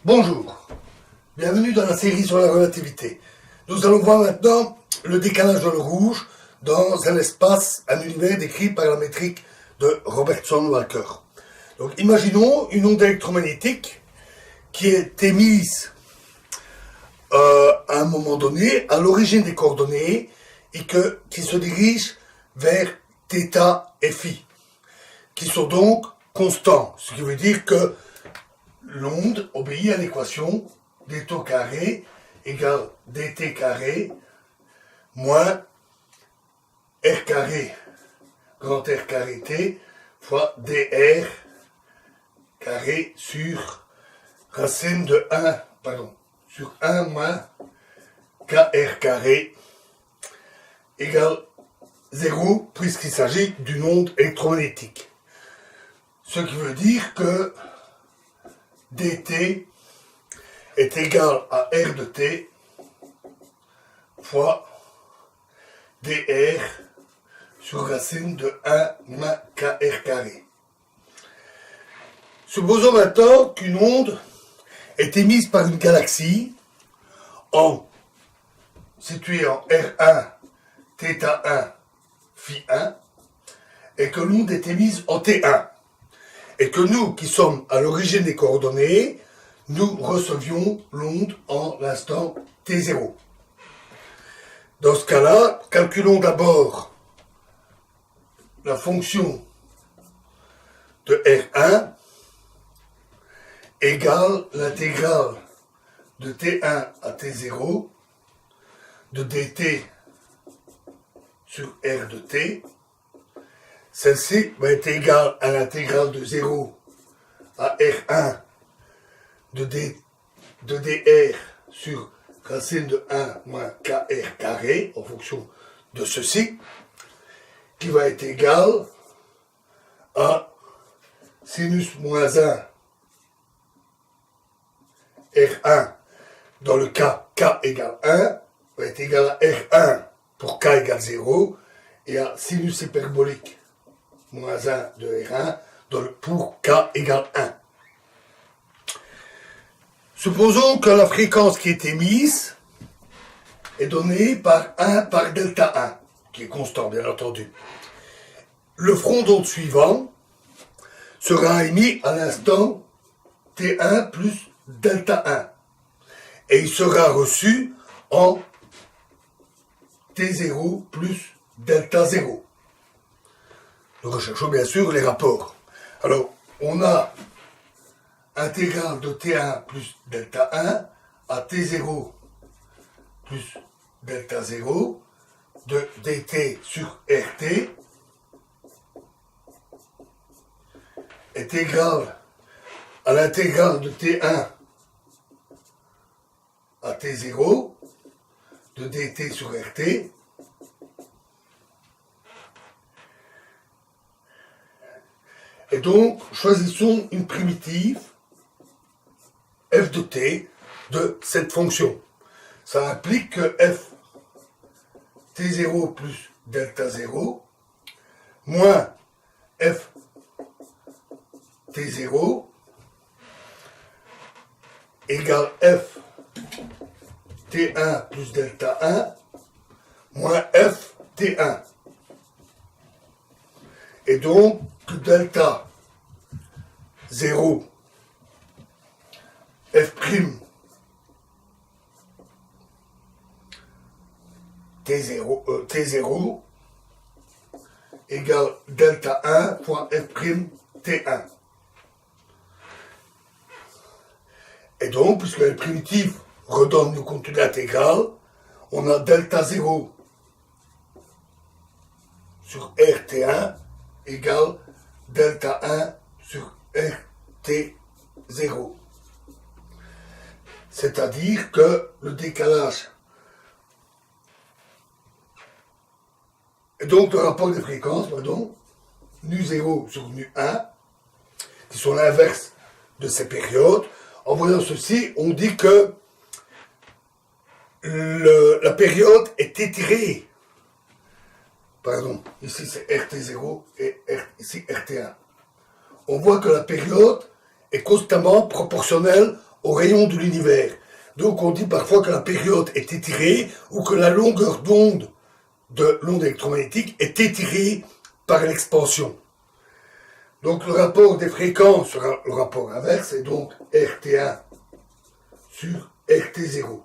Bonjour, bienvenue dans la série sur la relativité. Nous allons voir maintenant le décalage dans le rouge dans un espace, un univers décrit par la métrique de Robertson-Walker. Donc imaginons une onde électromagnétique qui est émise à un moment donné, à l'origine des coordonnées, et qui se dirige vers θ et φ, qui sont donc constants, ce qui veut dire que l'onde obéit à l'équation dt au carré égale dt carré moins r carré grand R carré t fois dr carré sur racine de 1, sur 1 moins kr carré égale 0 puisqu'il s'agit d'une onde électromagnétique. Ce qui veut dire que dt est égal à r de t fois dr sur racine de 1 moins kr carré. Supposons maintenant qu'une onde est émise par une galaxie située en R1, θ1, φ1, et que l'onde est émise en T1. Et que nous, qui sommes à l'origine des coordonnées, nous recevions l'onde en l'instant T0. Dans ce cas-là, calculons d'abord la fonction de R1 égale l'intégrale de T1 à T0 de dt sur R de t. Celle-ci va être égale à l'intégrale de 0 à R1 de dr sur racine de 1 moins kr carré, en fonction de ceci, qui va être égal à sinus moins 1 R1, dans le cas k égale 1, va être égal à R1 pour k égale 0, et à sinus hyperbolique moins 1 de R1 pour k égale 1. Supposons que la fréquence qui est émise est donnée par 1 par delta 1, qui est constant bien entendu. Le front d'onde suivant sera émis à l'instant T1 plus delta 1, et il sera reçu en T0 plus delta 0. Nous recherchons bien sûr les rapports. Alors, on a intégrale de T1 plus delta 1 à T0 plus delta 0 de dt sur RT est égal à l'intégrale de T1 à T0 de dt sur RT et donc choisissons une primitive f de t de cette fonction. Ça implique que f t0 plus delta 0 moins f t0 égale f t1 plus delta 1 moins f t1. Et donc delta 0 f' t0 égale delta 1 fois f' t1. Et donc, puisque les primitives redonnent le contenu de l'intégrale, on a delta 0 sur rt1 égale delta 1 sur rt0. C'est-à-dire que le décalage, et donc le rapport des fréquences, nu0 sur nu1, qui sont l'inverse de ces périodes. En voyant ceci, on dit que la période est étirée. Ici c'est RT0 et ici RT1. On voit que la période est constamment proportionnelle au rayon de l'univers. Donc on dit parfois que la période est étirée ou que la longueur d'onde de l'onde électromagnétique est étirée par l'expansion. Donc le rapport des fréquences sera le rapport inverse, et donc RT1 sur RT0.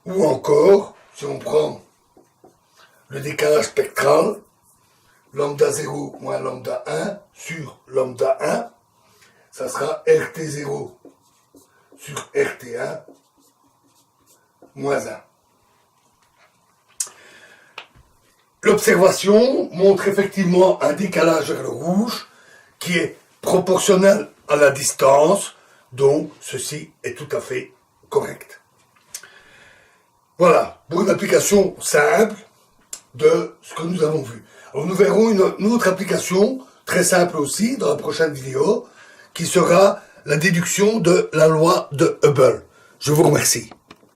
Ou encore, si on prend le décalage spectral, lambda 0 moins lambda 1 sur lambda 1, ça sera RT0 sur RT1 moins 1. L'observation montre effectivement un décalage vers le rouge qui est proportionnel à la distance, donc ceci est tout à fait correct. Voilà, pour une application simple de ce que nous avons vu. Alors nous verrons une autre application, très simple aussi, dans la prochaine vidéo, qui sera la déduction de la loi de Hubble. Je vous remercie.